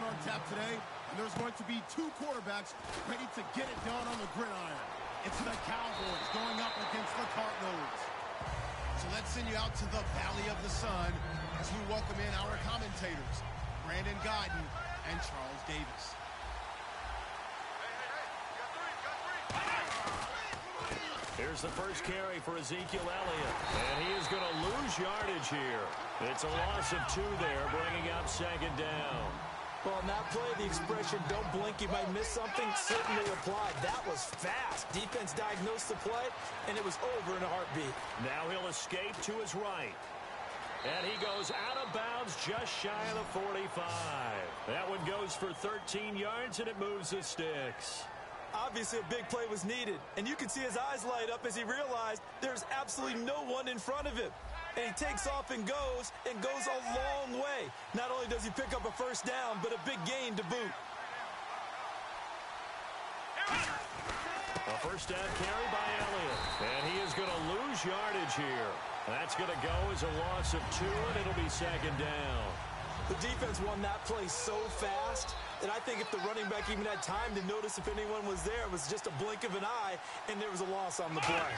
on tap today, and there's going to be two quarterbacks ready to get it done on the gridiron. It's the Cowboys going up against the Cardinals. So let's send you out to the Valley of the Sun as we welcome in our commentators, Brandon Guyton and Charles Davis. Here's the first carry for Ezekiel Elliott, and he is going to lose yardage here. It's a loss of 2 there, bringing up second down. Well, on that play, the expression, don't blink, you might miss something, certainly applied. That was fast. Defense diagnosed the play, and it was over in a heartbeat. Now he'll escape to his right. And he goes out of bounds just shy of the 45. That one goes for 13 yards, and it moves the sticks. Obviously, a big play was needed, and you can see his eyes light up as he realized there's absolutely no one in front of him. And he takes off and goes a long way. Not only does he pick up a first down, but a big gain to boot. A first down carry by Elliott, and he is going to lose yardage here. That's going to go as a loss of 2, and it'll be second down. The defense won that play so fast that I think if the running back even had time to notice if anyone was there, it was just a blink of an eye, and there was a loss on the play.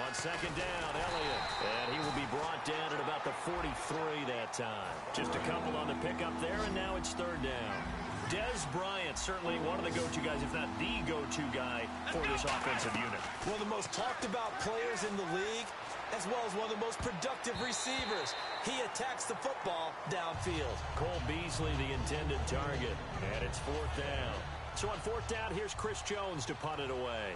On second down, Elliott, and he will be brought down at about the 43 that time. Just a couple on the pickup there, and now it's third down. Dez Bryant, certainly one of the go-to guys, if not the go-to guy for this offensive unit. One of the most talked-about players in the league, as well as one of the most productive receivers. He attacks the football downfield. Cole Beasley, the intended target, and it's fourth down. So on fourth down, here's Chris Jones to punt it away.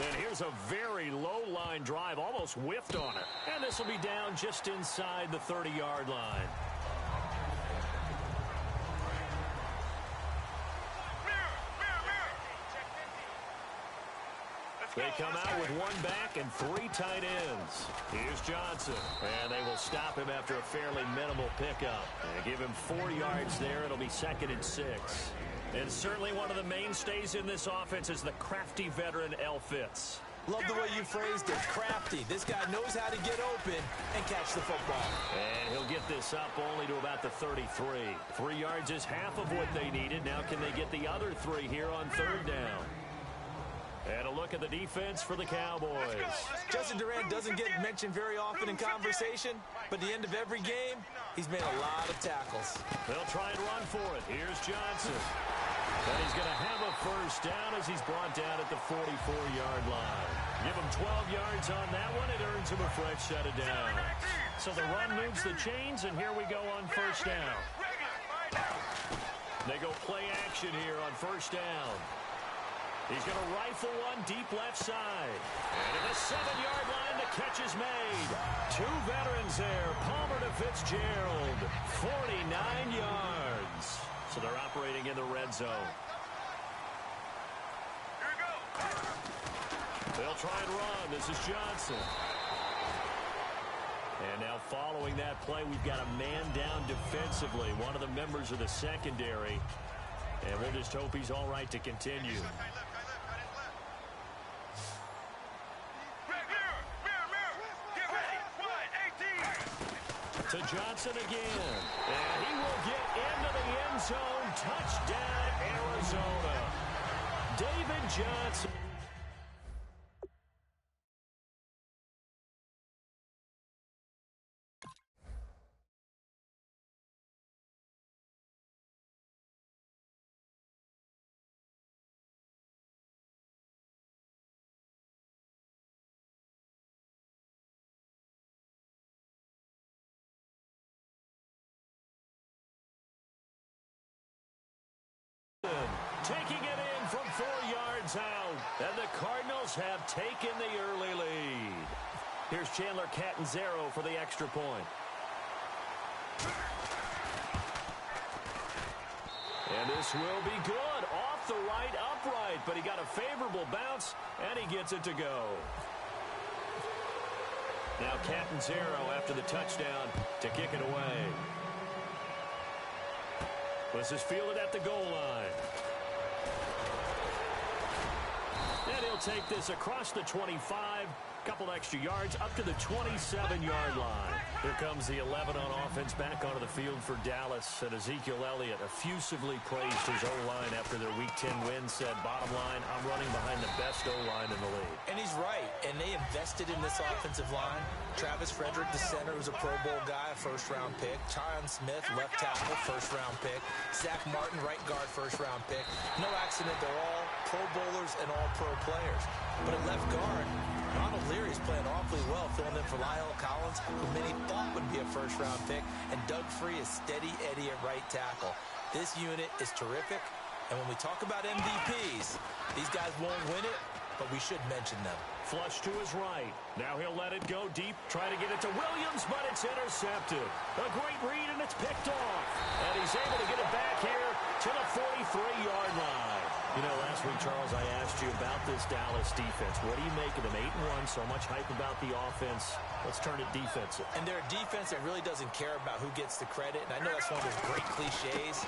And here's a very low-line drive, almost whiffed on it. And this will be down just inside the 30-yard line. They come out with 1 back and 3 tight ends. Here's Johnson, and they will stop him after a fairly minimal pickup. They give him 4 yards there. It'll be 2nd and 6. And certainly one of the mainstays in this offense is the crafty veteran L. Fitz. Love the way you phrased it, crafty. This guy knows how to get open and catch the football. And he'll get this up only to about the 33. 3 yards is half of what they needed. Now can they get the other 3 here on third down? And a look at the defense for the Cowboys. Justin Durant doesn't get mentioned very often in conversation, but at the end of every game, he's made a lot of tackles. They'll try and run for it. Here's Johnson. And he's going to have a first down as he's brought down at the 44-yard line. Give him 12 yards on that one. It earns him a fresh set of downs. So the run moves the chains, and here we go on first down. They go play action here on first down. He's going to rifle one deep left side. And at the 7-yard line, the catch is made. 2 veterans there, Palmer to Fitzgerald. 49 yards. So they're operating in the red zone. Here we go. They'll try and run. This is Johnson. And now following that play, we've got a man down defensively, one of the members of the secondary. And we'll just hope he's all right to continue. To Johnson again. And he will get into the end zone. Touchdown, Arizona. David Johnson. Taking it in from 4 yards out. And the Cardinals have taken the early lead. Here's Chandler Catanzaro for the extra point. And this will be good. Off the right upright, but he got a favorable bounce, and he gets it to go. Now Catanzaro after the touchdown to kick it away. This is fielded at the goal line. And he'll take this across the 25. Couple extra yards up to the 27-yard line. Here comes the 11 on offense back onto the field for Dallas. And Ezekiel Elliott effusively praised his O-line after their Week 10 win. Said, bottom line, I'm running behind the best O-line in the league. And he's right. And they invested in this offensive line. Travis Frederick, the center, who's a Pro Bowl guy, a first-round pick. Tyron Smith, left tackle, first-round pick. Zach Martin, right guard, first-round pick. No accident, they're all Pro Bowlers and all pro players. But at left guard, Ronald Leary's playing awfully well, filling in for Lyle Collins, who many thought would be a first-round pick, and Doug Free is steady Eddie at right tackle. This unit is terrific, and when we talk about MVPs, these guys won't win it, but we should mention them. Flush to his right. Now he'll let it go deep, try to get it to Williams, but it's intercepted. A great read, and it's picked off. And he's able to get it back here to the 43-yard line. You know, last week, Charles, I asked you about this Dallas defense. What do you make of them? 8-1, so much hype about the offense. Let's turn it defensive. And they're a defense that really doesn't care about who gets the credit. And I know that's one of those great cliches,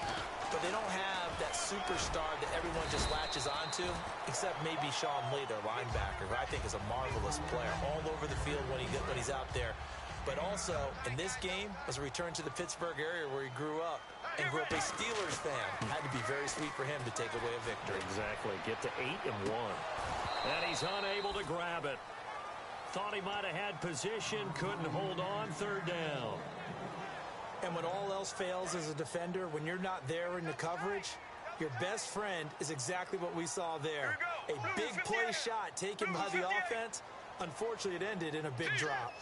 but they don't have that superstar that everyone just latches onto, except maybe Sean Lee, their linebacker, who I think is a marvelous player all over the field when he's out there. But also, in this game, was a return to the Pittsburgh area where he grew up and grew up a Steelers fan. Had to be very sweet for him to take away a victory. Exactly. Get to 8-1. And he's unable to grab it. Thought he might have had position, couldn't hold on, third down. And when all else fails as a defender, when you're not there in the coverage, your best friend is exactly what we saw there. A big play shot taken by the offense. Unfortunately, it ended in a big drop.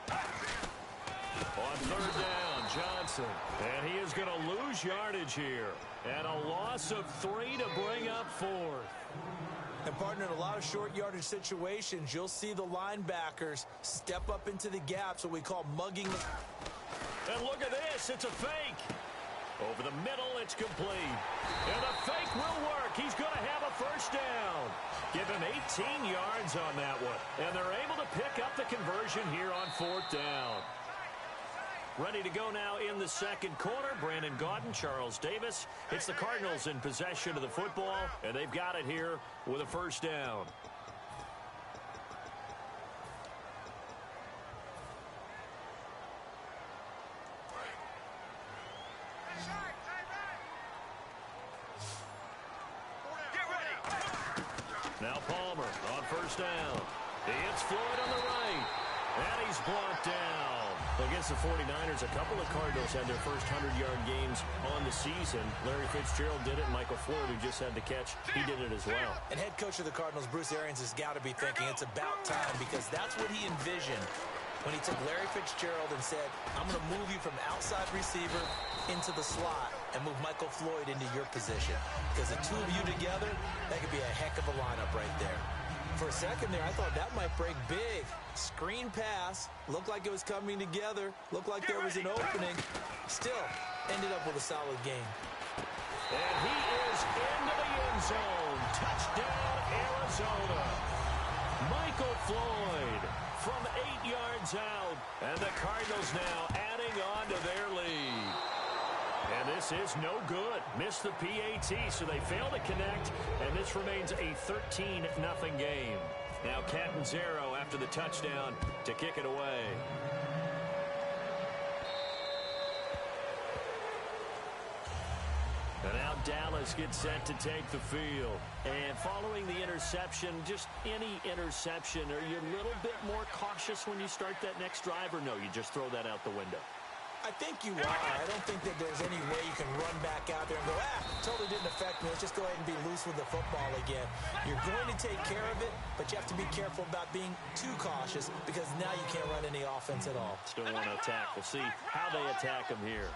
On third down, Johnson. And he is going to lose yardage here. And a loss of 3 to bring up 4th. And, partner, in a lot of short yardage situations, you'll see the linebackers step up into the gaps, what we call mugging. And look at this. It's a fake. Over the middle, it's complete. And the fake will work. He's going to have a first down. Give him 18 yards on that one. And they're able to pick up the conversion here on 4th down. Ready to go now in the second quarter. Brandon Gaudin, Charles Davis. It's the Cardinals in possession of the football, and they've got it here with a first down. Now Palmer on first down. It's Floyd on the right. And he's brought down. Against the 49ers, a couple of Cardinals had their first 100-yard games on the season. Larry Fitzgerald did it. Michael Floyd, who just had the catch, he did it as well. And head coach of the Cardinals, Bruce Arians, has got to be thinking it's about time, because that's what he envisioned when he took Larry Fitzgerald and said, I'm going to move you from outside receiver into the slot and move Michael Floyd into your position. Because the two of you together, that could be a heck of a lineup right there. For a second there, I thought that might break big. Screen pass. Looked like it was coming together. Looked like there was an opening. Still, ended up with a solid game. And he is into the end zone. Touchdown, Arizona. Michael Floyd from 8 yards out. And the Cardinals now adding on to their lead. And this is no good. Missed the PAT, so they fail to connect, and this remains a 13-0 game. Now Catanzaro after the touchdown to kick it away. And now Dallas gets set to take the field. And following the interception, just any interception, are you a little bit more cautious when you start that next drive, or no, you just throw that out the window? I think you are. I don't think that there's any way you can run back out there and go, totally didn't affect me. Let's just go ahead and be loose with the football again. You're going to take care of it, but you have to be careful about being too cautious, because now you can't run any offense at all. Still want to attack. We'll see how they attack him here.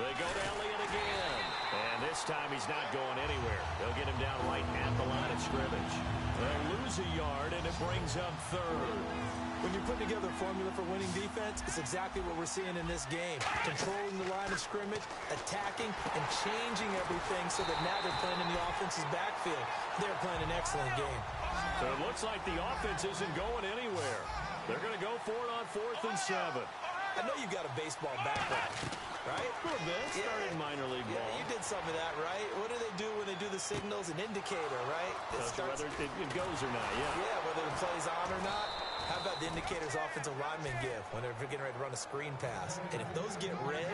They go to Elliott again. And this time he's not going anywhere. They'll get him down right at the line of scrimmage. They'll lose a yard, and it brings up third. When you're putting together a formula for winning defense, it's exactly what we're seeing in this game. Controlling the line of scrimmage, attacking, and changing everything so that now they're playing in the offense's backfield. They're playing an excellent game. So it looks like the offense isn't going anywhere. They're going to go for it on 4th and 7. I know you got a baseball background, right? A little bit. Started minor league ball. Yeah, you did some of that, right? What do they do when they do the signals? An indicator, right? Whether it goes or not, yeah. Yeah, whether the play's on or not. How about the indicators offensive linemen give when they're getting ready to run a screen pass? And if those get red,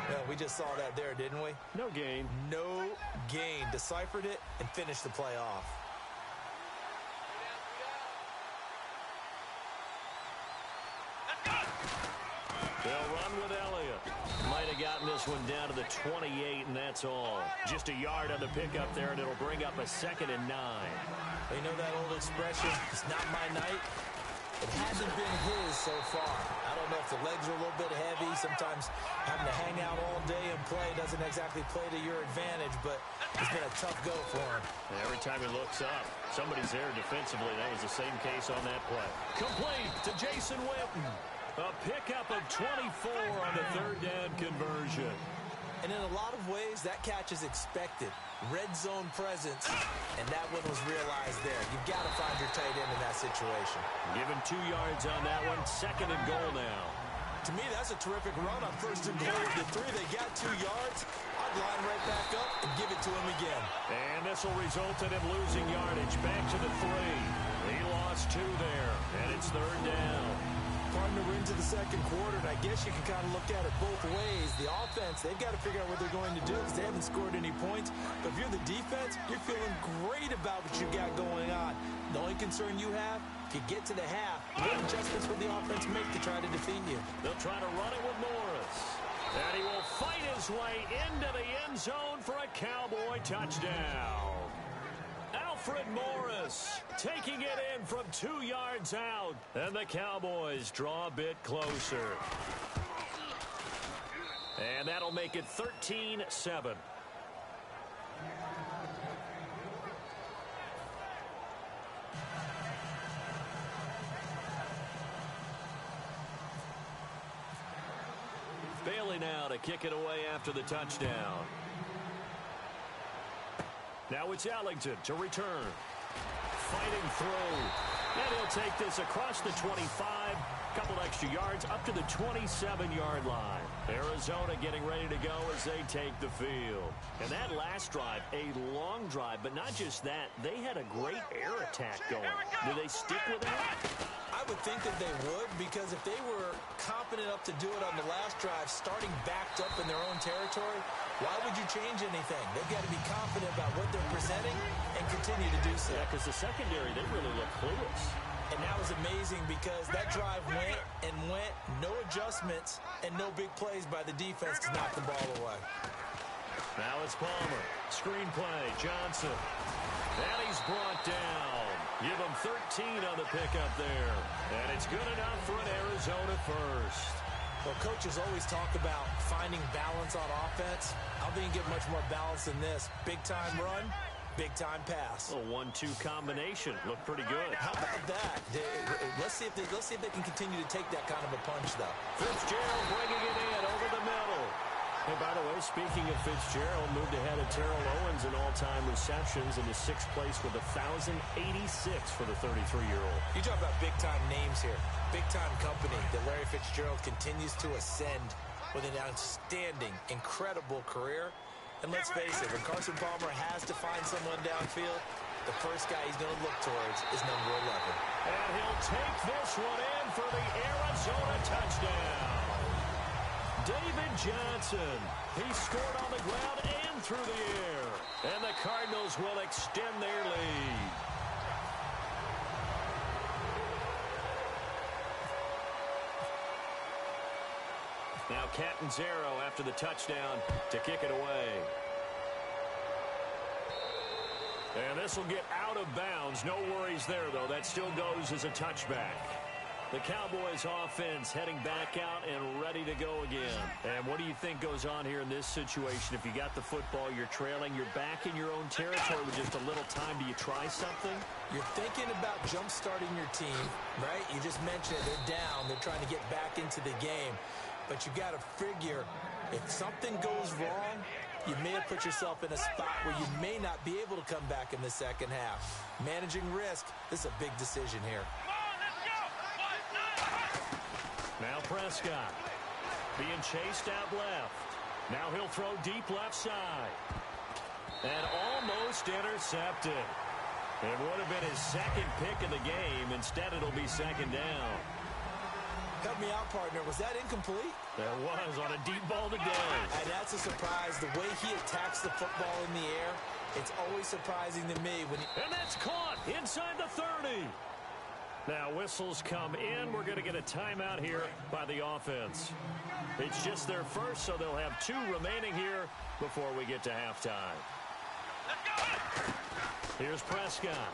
well, we just saw that there, didn't we? No gain. No gain. Deciphered it and finished the play off. They'll run with Elliott. Might have gotten this one down to the 28, and that's all. Just a yard on the pickup there, and it'll bring up a 2nd and 9. You know that old expression, it's not my night? It hasn't been his so far. I don't know if the legs are a little bit heavy. Sometimes having to hang out all day and play doesn't exactly play to your advantage, but it's been a tough go for him. Every time he looks up, somebody's there defensively. That was the same case on that play. Complete to Jason Witten. A pickup of 24 on the 3rd down conversion. And in a lot of ways, that catch is expected. Red zone presence, and that one was realized there. You've got to find your tight end in that situation. Give him 2 yards on that one. 2nd and goal now. To me, that's a terrific run on 1st and goal. The 3, they got 2 yards. I'd line right back up and give it to him again. And this will result in him losing yardage. Back to the 3. He lost 2 there, and it's 3rd down. Partner, we're into the 2nd quarter, and I guess you can kind of look at it both ways. The offense, they've got to figure out what they're going to do because they haven't scored any points. But if you're the defense, you're feeling great about what you got going on. The only concern you have, if you get to the half, what adjustments will the offense make to try to defeat you? They'll try to run it with Morris. And he will fight his way into the end zone for a Cowboy touchdown. Alfred Morris taking it in from 2 yards out. And the Cowboys draw a bit closer. And that'll make it 13-7. Bailey now to kick it away after the touchdown. Now it's Ellington to return. Fighting through. And he'll take this across the 25. Couple extra yards up to the 27-yard line. Arizona getting ready to go as they take the field. And that last drive, a long drive, but not just that. They had a great air attack going. Do they stick with that? I would think that they would, because if they were confident enough to do it on the last drive, starting backed up in their own territory, why would you change anything? They've got to be confident about what they're presenting and continue to do so. Yeah, because the secondary, they really look clueless. And that was amazing because that drive went and went, no adjustments, and no big plays by the defense to knock the ball away. Now it's Palmer. Screen play, Johnson. And he's brought down. Give him 13 on the pickup there. And it's good enough for an Arizona first. Well, coaches always talk about finding balance on offense. I don't think you get much more balance than this. Big-time run, big-time pass. A 1-2 combination. Looked pretty good. How about that? Let's see if they can continue to take that kind of a punch, though. Fitzgerald bringing it in over the middle. And by the way, speaking of Fitzgerald, moved ahead of Terrell Owens in all-time receptions in the 6th place with 1,086 for the 33-year-old. You talk about big-time names here. Big-time company that Larry Fitzgerald continues to ascend with an outstanding, incredible career. And let's face it, when Carson Palmer has to find someone downfield, the first guy he's going to look towards is number 11. And he'll take this one in for the Arizona touchdown. David Johnson. He scored on the ground and through the air. And the Cardinals will extend their lead. Now Catanzaro after the touchdown to kick it away. And this will get out of bounds. No worries there, though. That still goes as a touchback. The Cowboys offense heading back out and ready to go again. And what do you think goes on here in this situation? If you got the football, you're trailing, you're back in your own territory with just a little time. Do you try something? You're thinking about jump-starting your team, right? You just mentioned it. They're down. They're trying to get back into the game. But you got to figure, if something goes wrong, you may have put yourself in a spot where you may not be able to come back in the second half. Managing risk, this is a big decision here. Now Prescott being chased out left. Now he'll throw deep left side. And almost intercepted. It would have been his second pick of the game. Instead, it'll be second down. Help me out, partner. Was that incomplete? There was on a deep ball to Dez. And that's a surprise. The way he attacks the football in the air, it's always surprising to me when he... And that's caught inside the 30. Now whistles come in. We're going to get a timeout here by the offense. It's just their first, so they'll have 2 remaining here before we get to halftime. Here's Prescott.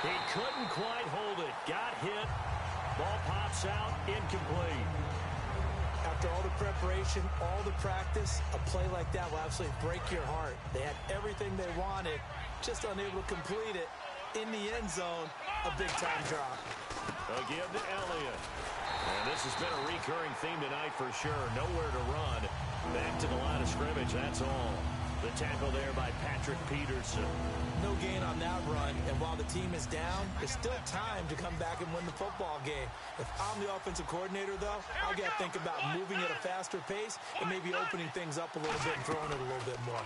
He couldn't quite hold it. Got hit. Ball pops out. Incomplete. After all the preparation, all the practice, a play like that will absolutely break your heart. They had everything they wanted, just unable to complete it. In the end zone, a big-time drop. Again to Elliott. And this has been a recurring theme tonight for sure. Nowhere to run. Back to the line of scrimmage, that's all. The tackle there by Patrick Peterson. No gain on that run, and while the team is down, there's still time to come back and win the football game. If I'm the offensive coordinator, though, I'll got to think about moving at a faster pace and maybe opening things up a little bit and throwing it a little bit more.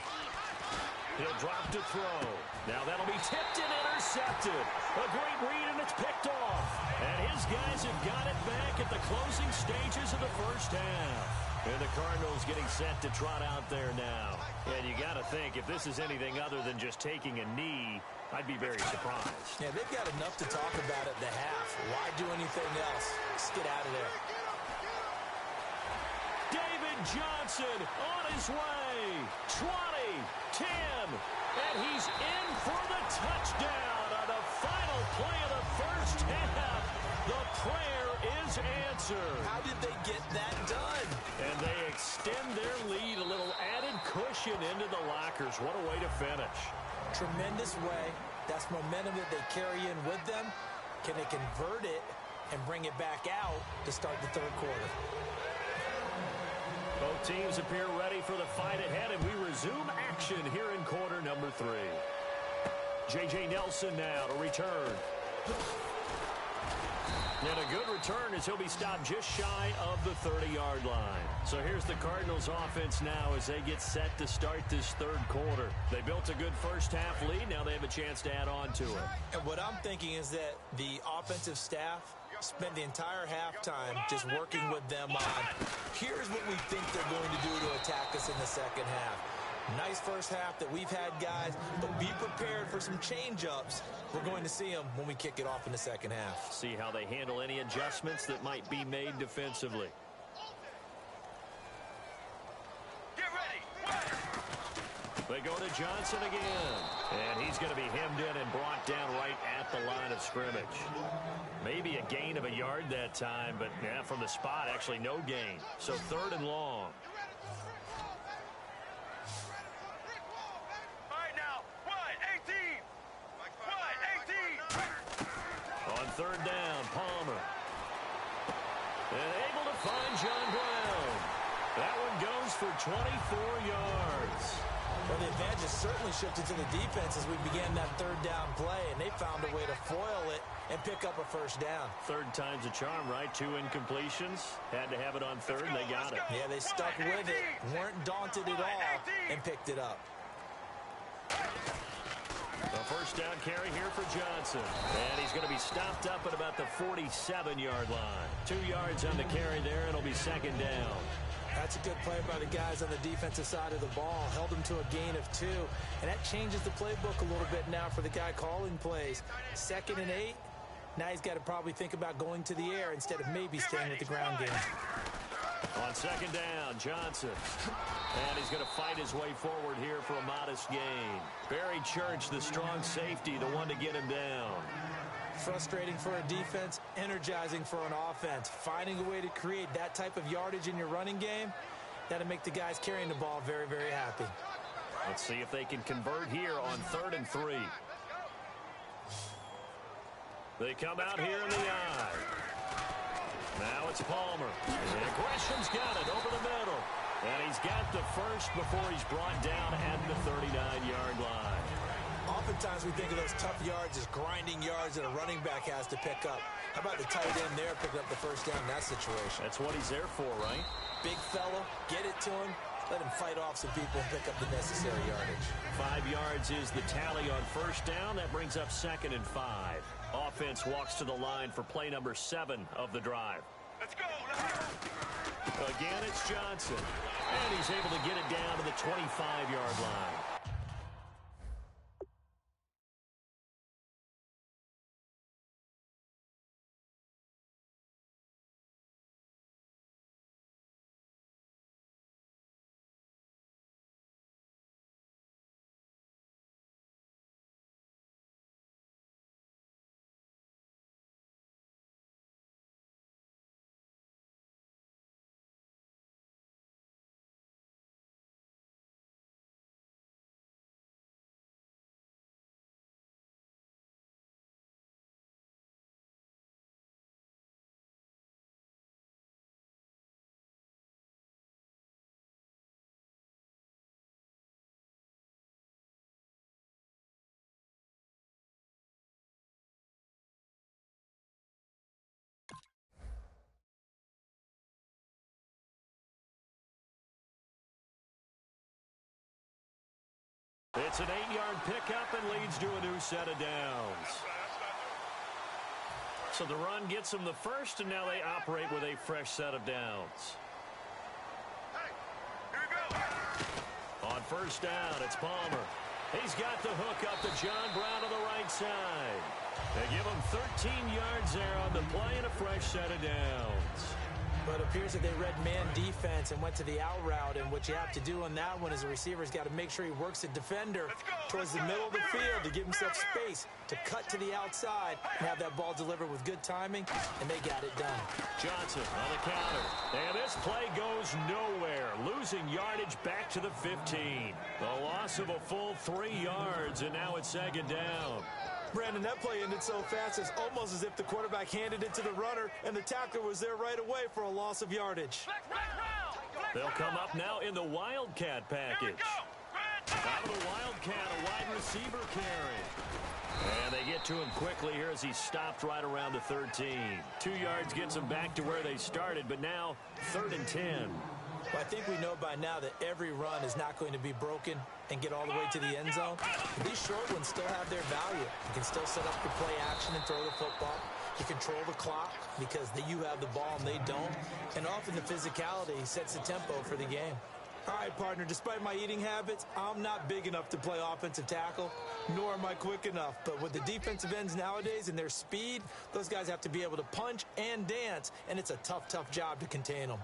He'll drop to throw. Now that'll be tipped and intercepted. A great read, and it's picked off. And his guys have got it back at the closing stages of the first half. And the Cardinals getting set to trot out there now. And you got to think, if this is anything other than just taking a knee, I'd be very surprised. Yeah, they've got enough to talk about at the half. Why do anything else? Let's get out of there. David Johnson on his way. 20, 10, and he's in for the touchdown on the final play of the first half. The prayer is answered. How did they get that done? And they extend their lead, a little added cushion into the lockers. What a way to finish. Tremendous way. That's momentum that they carry in with them. Can they convert it and bring it back out to start the third quarter? Both teams appear ready for the fight ahead, and we resume action here in quarter number 3. J.J. Nelson now to return. And a good return as he'll be stopped just shy of the 30-yard line. So here's the Cardinals offense now as they get set to start this third quarter. They built a good first half lead. Now they have a chance to add on to it. And what I'm thinking is that the offensive staff spent the entire halftime just working with them on, here's what we think they're going to do to attack us in the second half. Nice first half that we've had, guys, but be prepared for some change-ups. We're going to see them when we kick it off in the second half. See how they handle any adjustments that might be made defensively. Get ready. They go to Johnson again. And he's going to be hemmed in and brought down right at the line of scrimmage. Maybe a gain of a yard that time, but yeah, from the spot, actually no gain. So 3rd and long. On 3rd down, Palmer. And able to find John Brown. That one goes for 24 yards. Well, the advantage certainly shifted to the defense as we began that 3rd down play, and they found a way to foil it and pick up a first down. 3rd time's a charm, right? 2 incompletions. Had to have it on 3rd, and they got it. Yeah, they stuck with it, weren't daunted at all, and picked it up. The first down carry here for Johnson. And he's going to be stopped up at about the 47-yard line. 2 yards on the carry there, and it'll be 2nd down. That's a good play by the guys on the defensive side of the ball. Held them to a gain of 2. And that changes the playbook a little bit now for the guy calling plays. 2nd and 8. Now he's got to probably think about going to the air instead of maybe staying with the ground game. On 2nd down, Johnson. And he's going to fight his way forward here for a modest gain. Barry Church, the strong safety, the one to get him down. Frustrating for a defense, energizing for an offense. Finding a way to create that type of yardage in your running game, that'll make the guys carrying the ball very, very happy. Let's see if they can convert here on 3rd and 3. They come out here in the eye. Now it's Palmer. And Gresham's got it over the middle. And he's got the first before he's brought down at the 39-yard line. Oftentimes we think of those tough yards as grinding yards that a running back has to pick up. How about the tight end there picking up the first down in that situation? That's what he's there for, right? Big fella, get it to him, let him fight off some people and pick up the necessary yardage. 5 yards is the tally on first down. That brings up 2nd and 5. Offense walks to the line for play number 7 of the drive. Let's go. Again, it's Johnson. And he's able to get it down to the 25-yard line. It's an 8-yard pickup and leads to a new set of downs. So the run gets them the first, and now they operate with a fresh set of downs. On first down, it's Palmer. He's got the hook up to John Brown on the right side. They give him 13 yards there on the play and a fresh set of downs. But it appears that they read man defense and went to the out route, and what you have to do on that one is the receiver's got to make sure he works the defender towards the middle of the field to give himself space to cut to the outside and have that ball delivered with good timing, and they got it done. Johnson on the counter, and this play goes nowhere, losing yardage back to the 15. The loss of a full 3 yards, and now it's 2nd down. Brandon, that play ended so fast, it's almost as if the quarterback handed it to the runner, and the tackler was there right away for a loss of yardage. They'll come up now in the Wildcat package. Out of the Wildcat, a wide receiver carry. And they get to him quickly here as he's stopped right around the 13. 2 yards gets them back to where they started, but now 3rd and 10. Well, I think we know by now that every run is not going to be broken and get all the way to the end zone. But these short ones still have their value. You can still set up your play action and throw the football. You control the clock because you have the ball and they don't. And often the physicality sets the tempo for the game. All right, partner, despite my eating habits, I'm not big enough to play offensive tackle, nor am I quick enough. But with the defensive ends nowadays and their speed, those guys have to be able to punch and dance, and it's a tough, tough job to contain them.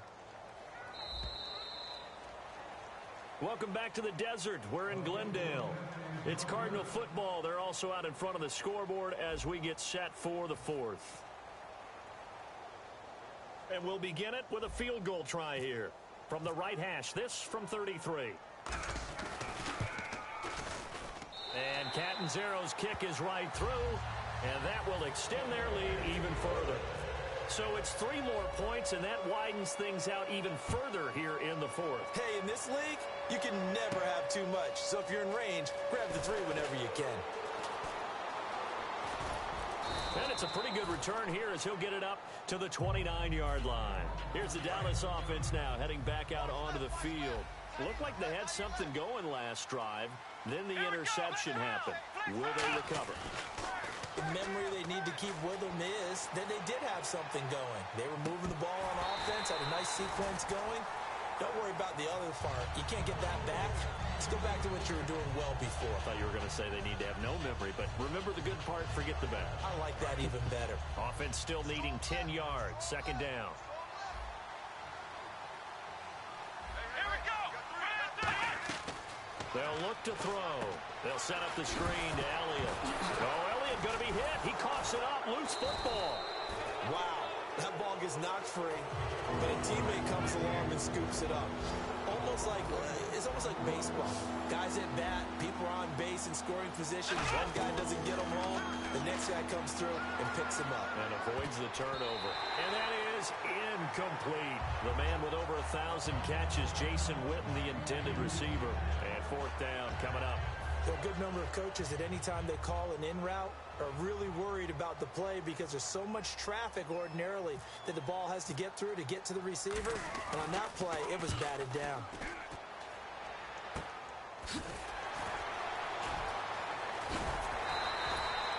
Welcome back to the desert. We're in Glendale. It's Cardinal football. They're also out in front of the scoreboard as we get set for the 4th. And we'll begin it with a field goal try here. From the right hash, this from 33. And Catanzaro's kick is right through, and that will extend their lead even further. So it's 3 more points, and that widens things out even further here in the 4th. Hey, in this league, you can never have too much. So if you're in range, grab the 3 whenever you can. And it's a pretty good return here as he'll get it up to the 29-yard line. Here's the Dallas offense now heading back out onto the field. Looked like they had something going last drive. Then the interception happened. Will they recover? The memory they need to keep with them is that they did have something going. They were moving the ball on offense, had a nice sequence going. Don't worry about the other part. You can't get that back. Let's go back to what you were doing well before. I thought you were going to say they need to have no memory, but remember the good part, forget the bad. I like that even better. Offense still needing 10 yards, 2nd down. Here we go. They'll look to throw. They'll set up the screen to Elliott. Oh, Elliott going to be hit. He coughs it up. Loose football. Wow. That ball gets knocked free, but a teammate comes along and scoops it up. It's almost like baseball. Guys at bat, people are on base in scoring positions. One guy doesn't get them home. The next guy comes through and picks him up. And avoids the turnover. And that is incomplete. The man with over 1,000 catches, Jason Witten, the intended receiver. And 4th down coming up. There are a good number of coaches that any time they call an in route are really worried about the play because there's so much traffic ordinarily that the ball has to get through to get to the receiver. And on that play, it was batted down.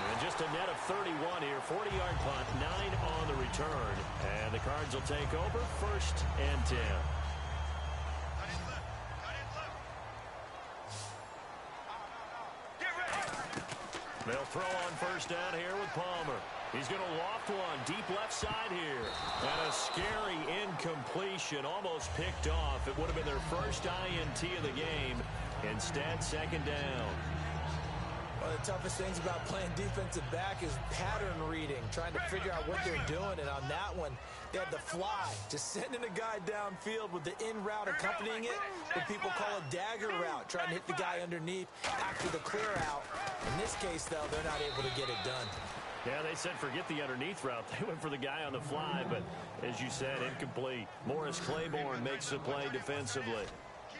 And just a net of 31 here, 40-yard punt, 9 on the return. And the Cards will take over, 1st and 10. They'll throw on 1st down here with Palmer. He's going to loft one deep left side here. And a scary incompletion, almost picked off. It would have been their first INT of the game. Instead, 2nd down. One of the toughest things about playing defensive back is pattern reading, trying to figure out what they're doing. And on that one, they had the fly, just sending a guy downfield with the in route accompanying it, what people call a dagger route, trying to hit the guy underneath after the clear out. In this case, though, they're not able to get it done. Yeah, they said forget the underneath route. They went for the guy on the fly, but as you said, incomplete. Morris Claiborne makes the play defensively.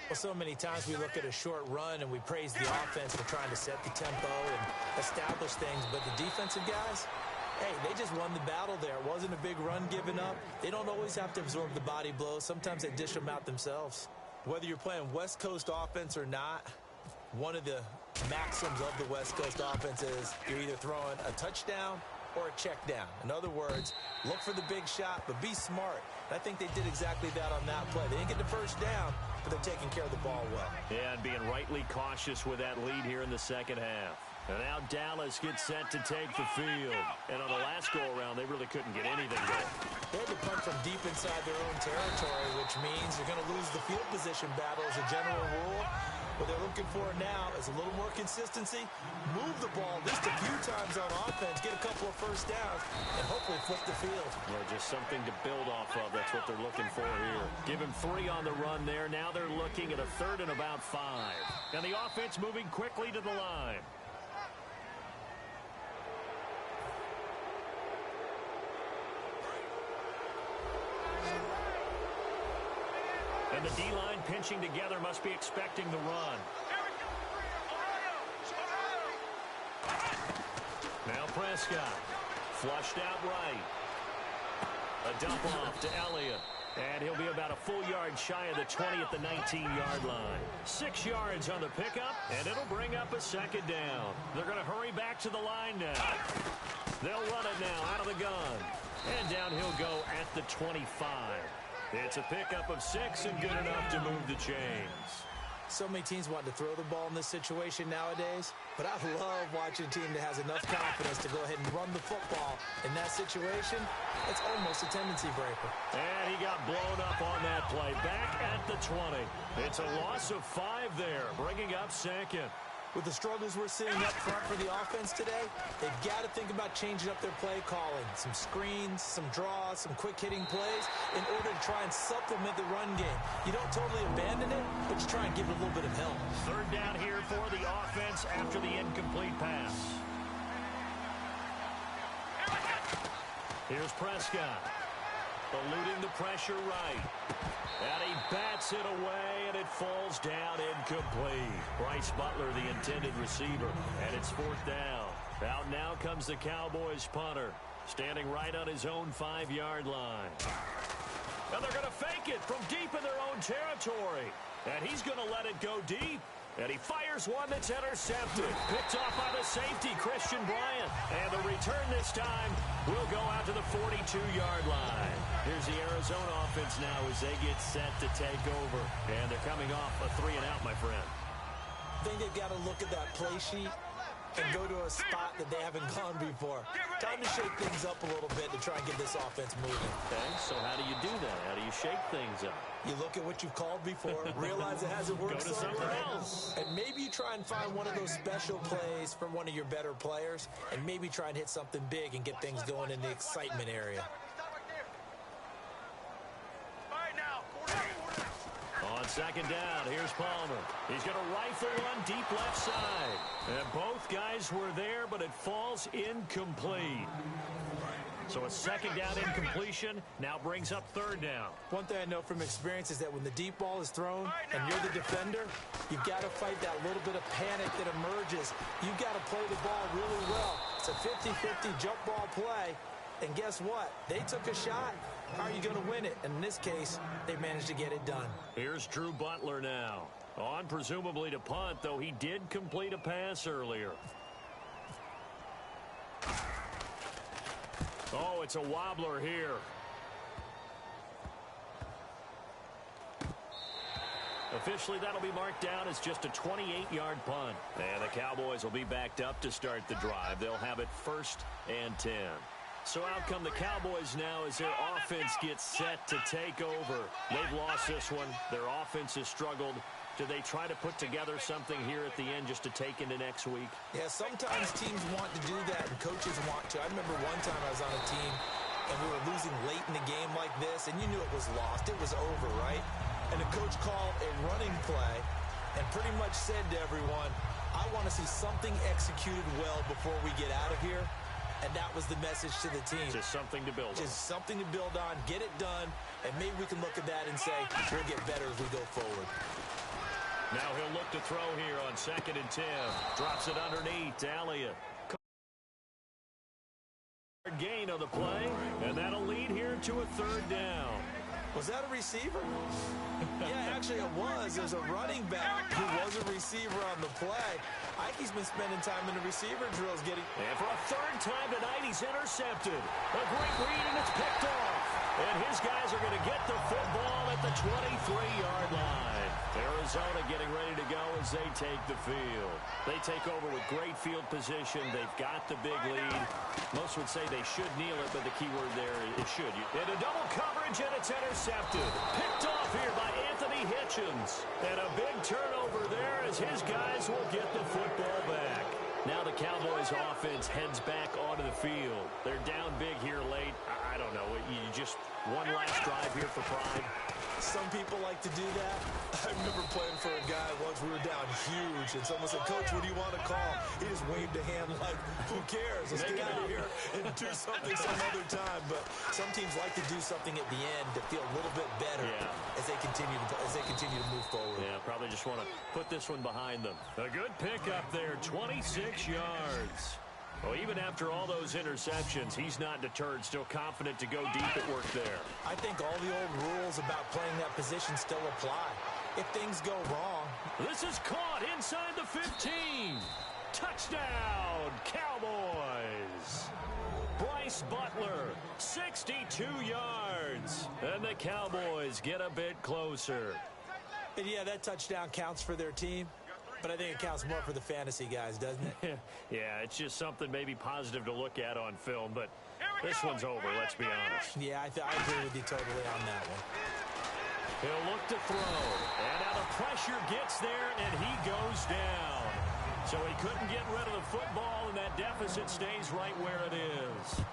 Well, so many times we look at a short run and we praise the offense for trying to set the tempo and establish things, but the defensive guys, hey, they just won the battle there. It wasn't a big run given up. They don't always have to absorb the body blows. Sometimes they dish them out themselves. Whether you're playing West Coast offense or not, one of the maxims of the West Coast offense is you're either throwing a touchdown or a check down. In other words, look for the big shot, but be smart. And I think they did exactly that on that play. They didn't get the 1st down, but they're taking care of the ball well. Yeah, and being rightly cautious with that lead here in the 2nd half. And now Dallas gets set to take the field. And on the last go-around, they really couldn't get anything going. They had to punt from deep inside their own territory, which means they're going to lose the field position battle as a general rule. What they're looking for now is a little more consistency, move the ball just a few times on offense, get a couple of 1st downs, and hopefully flip the field. Yeah, just something to build off of. That's what they're looking for here. Give him 3 on the run there. Now they're looking at a 3rd and about 5. And the offense moving quickly to the line. And the D-line pinching together must be expecting the run. Now Prescott. Flushed out right. A dump off to Elliott. And he'll be about a full yard shy of the 20 at the 19-yard line. 6 yards on the pickup, and it'll bring up a 2nd down. They're going to hurry back to the line now. They'll run it now out of the gun. And down he'll go at the 25. It's a pickup of 6 and good enough to move the chains. So many teams want to throw the ball in this situation nowadays, but I love watching a team that has enough confidence to go ahead and run the football. In that situation, it's almost a tendency breaker. And he got blown up on that play. Back at the 20. It's a loss of 5 there, bringing up 2nd. With the struggles we're seeing up front for the offense today, they've got to think about changing up their play calling. Some screens, some draws, some quick-hitting plays in order to try and supplement the run game. You don't totally abandon it, but you try and give it a little bit of help. 3rd down here for the offense after the incomplete pass. Here's Prescott. Eluding the pressure right. And he bats it away, and it falls down incomplete. Bryce Butler, the intended receiver, and it's 4th down. Out now comes the Cowboys punter, standing right on his own 5-yard line. And they're going to fake it from deep in their own territory. And he's going to let it go deep. And he fires one that's intercepted. Picked off by the safety, Christian Bryant. And the return this time will go out to the 42-yard line. Here's the Arizona offense now as they get set to take over. And they're coming off a 3-and-out, my friend. I think they've got to look at that play sheet and go to a spot that they haven't gone before. Time to shake things up a little bit to try and get this offense moving. Okay, so how do you do that? How do you shake things up? You look at what you've called before, realize it hasn't worked Go to something else. And maybe you try and find one of those special plays from one of your better players, and maybe try and hit something big and get things going in the excitement area. On 2nd down, here's Palmer. He's going to rifle one deep left side. And both guys were there, but it falls incomplete. So a 2nd down incompletion now brings up 3rd down. One thing I know from experience is that when the deep ball is thrown and you're the defender, You've got to fight that little bit of panic that emerges. You've got to play the ball really well. It's a 50-50 jump ball play. And guess what? They took a shot. How are you going to win it? And in this case, they managed to get it done. Here's Drew Butler now. On presumably to punt, though he did complete a pass earlier. Oh, it's a wobbler here. Officially, that'll be marked down as just a 28-yard punt. And the Cowboys will be backed up to start the drive. They'll have it 1st and 10. So out come the Cowboys now as their offense gets set to take over. They've lost this one. Their offense has struggled. Do they try to put together something here at the end just to take into next week? Yeah, sometimes teams want to do that and coaches want to. I remember one time I was on a team and we were losing late in the game like this, and you knew it was lost. It was over, right? And the coach called a running play and pretty much said to everyone, I want to see something executed well before we get out of here. And that was the message to the team. Just something to build on. Just something to build on, get it done, and maybe we can look at that and say, we'll get better as we go forward. Now he'll look to throw here on 2nd and 10. Drops it underneath to Elliott. Gain on the play, and that'll lead here to a 3rd down. Was that a receiver? Yeah, actually it was. There's a running back who was a receiver on the play. Ike's been spending time in the receiver drills getting... And for a 3rd time tonight, he's intercepted. A great read, and it's picked off. And his guys are going to get the football at the 23-yard line. Arizona getting ready to go as they take the field. They take over with great field position. They've got the big lead. Most would say they should kneel it, but the key word there is should. Into double coverage, and it's intercepted. Picked off here by Anthony Hitchens. And a big turnover there as his guys will get the football back. Now the Cowboys offense heads back onto the field. They're down big here late. I don't know. You just one last drive here for pride. Some people like to do that. I remember playing for a guy once. We were down huge, and someone said, Coach, what do you want to call? He just waved a hand like, who cares? Let's get out of here and do something some other time. But some teams like to do something at the end to feel a little bit better as they continue to move forward. Yeah, probably just want to put this one behind them. A good pickup there, 26 yards. Well, even after all those interceptions, he's not deterred, still confident to go deep at work there. I think all the old rules about playing that position still apply. If things go wrong. This is caught inside the 15. Touchdown, Cowboys. Bryce Butler, 62 yards. And the Cowboys get a bit closer. And yeah, that touchdown counts for their team. But I think it counts more for the fantasy guys, doesn't it? Yeah, it's just something maybe positive to look at on film, but this one's over, let's be honest. Yeah, I agree with you totally on that one. He'll look to throw, and now the pressure gets there, and he goes down. So he couldn't get rid of the football, and that deficit stays right where it is.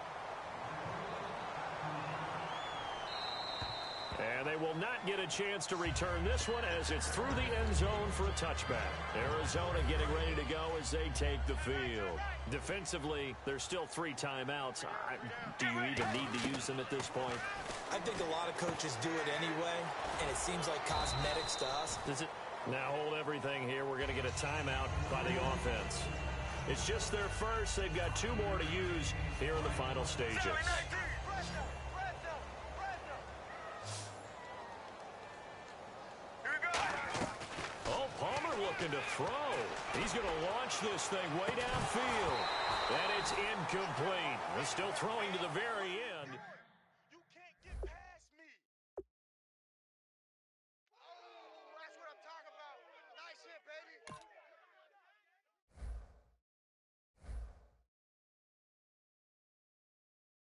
And they will not get a chance to return this one as it's through the end zone for a touchback. Arizona getting ready to go as they take the field. Defensively, there's still 3 timeouts. Do you even need to use them at this point? I think a lot of coaches do it anyway, and it seems like cosmetics to us. Does it? Now hold everything here. We're going to get a timeout by the offense. It's just their first. They've got 2 more to use here in the final stages. Looking to throw. He's going to launch this thing way downfield. And it's incomplete. They're still throwing to the very